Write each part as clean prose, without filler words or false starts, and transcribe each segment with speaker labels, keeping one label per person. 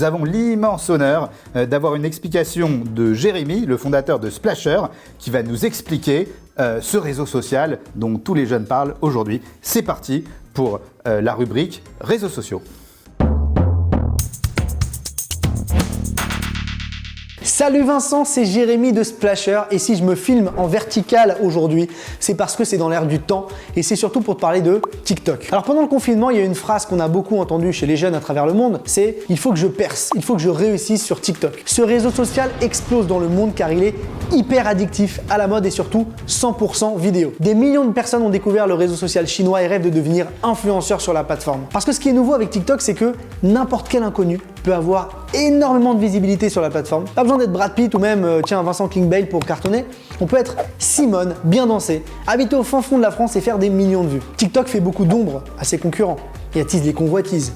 Speaker 1: nous avons l'immense honneur d'avoir une explication de Jérémy, le fondateur de Splasher, qui va nous expliquer ce réseau social dont tous les jeunes parlent aujourd'hui. C'est parti pour la rubrique réseaux sociaux.
Speaker 2: Salut Vincent, c'est Jérémy de Splasher et si je me filme en vertical aujourd'hui, c'est parce que c'est dans l'air du temps et c'est surtout pour te parler de TikTok. Alors pendant le confinement, il y a une phrase qu'on a beaucoup entendue chez les jeunes à travers le monde, c'est « il faut que je perce, il faut que je réussisse sur TikTok ». Ce réseau social explose dans le monde car il est hyper addictif, à la mode et surtout 100% vidéo. Des millions de personnes ont découvert le réseau social chinois et rêvent de devenir influenceurs sur la plateforme. Parce que ce qui est nouveau avec TikTok, c'est que n'importe quel inconnu peut avoir énormément de visibilité sur la plateforme. Pas besoin d'être Brad Pitt ou même Vincent Kingbale pour cartonner. On peut être Simone, bien danser, habiter au fin fond de la France et faire des millions de vues. TikTok fait beaucoup d'ombre à ses concurrents et attise les convoitises.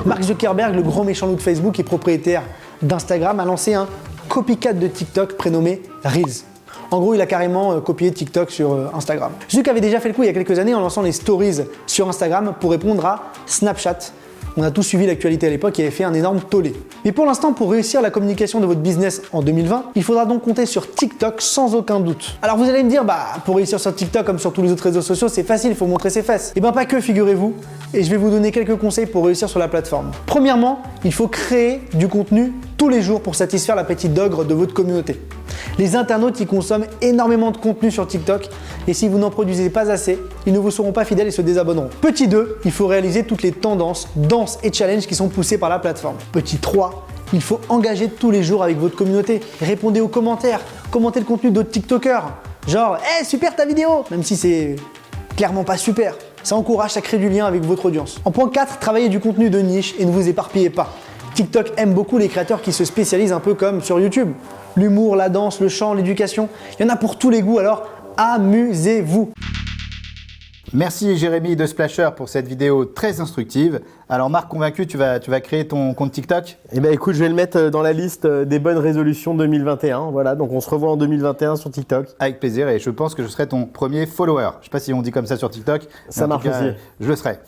Speaker 2: Mark Zuckerberg, le grand méchant loup de Facebook et propriétaire d'Instagram, a lancé un copycat de TikTok prénommé Reels. En gros, il a carrément copié TikTok sur Instagram. Zuck avait déjà fait le coup il y a quelques années en lançant les stories sur Instagram pour répondre à Snapchat. On a tous suivi l'actualité à l'époque qui avait fait un énorme tollé. Mais pour l'instant, pour réussir la communication de votre business en 2020, il faudra donc compter sur TikTok sans aucun doute. Alors vous allez me dire, pour réussir sur TikTok comme sur tous les autres réseaux sociaux, c'est facile, il faut montrer ses fesses. Et pas que, figurez-vous. Et je vais vous donner quelques conseils pour réussir sur la plateforme. Premièrement, il faut créer du contenu tous les jours pour satisfaire l'appétit d'ogre de votre communauté. Les internautes y consomment énormément de contenu sur TikTok et si vous n'en produisez pas assez, ils ne vous seront pas fidèles et se désabonneront. Petit 2, il faut réaliser toutes les tendances, danses et challenges qui sont poussés par la plateforme. Petit 3, il faut engager tous les jours avec votre communauté. Répondez aux commentaires, commentez le contenu d'autres TikTokers. Genre, hey, super ta vidéo! Même si c'est clairement pas super. Ça encourage, ça crée du lien avec votre audience. En point 4, travaillez du contenu de niche et ne vous éparpillez pas. TikTok aime beaucoup les créateurs qui se spécialisent un peu comme sur YouTube. L'humour, la danse, le chant, l'éducation, il y en a pour tous les goûts, alors amusez-vous.
Speaker 1: Merci Jérémy de Splasher pour cette vidéo très instructive. Alors Marc, convaincu, tu vas créer ton compte TikTok?
Speaker 3: Eh bien écoute, je vais le mettre dans la liste des bonnes résolutions 2021. Voilà, donc on se revoit en 2021 sur TikTok.
Speaker 1: Avec plaisir et je pense que je serai ton premier follower. Je ne sais pas si on dit comme ça sur TikTok.
Speaker 3: Ça marche aussi.
Speaker 1: Je le serai.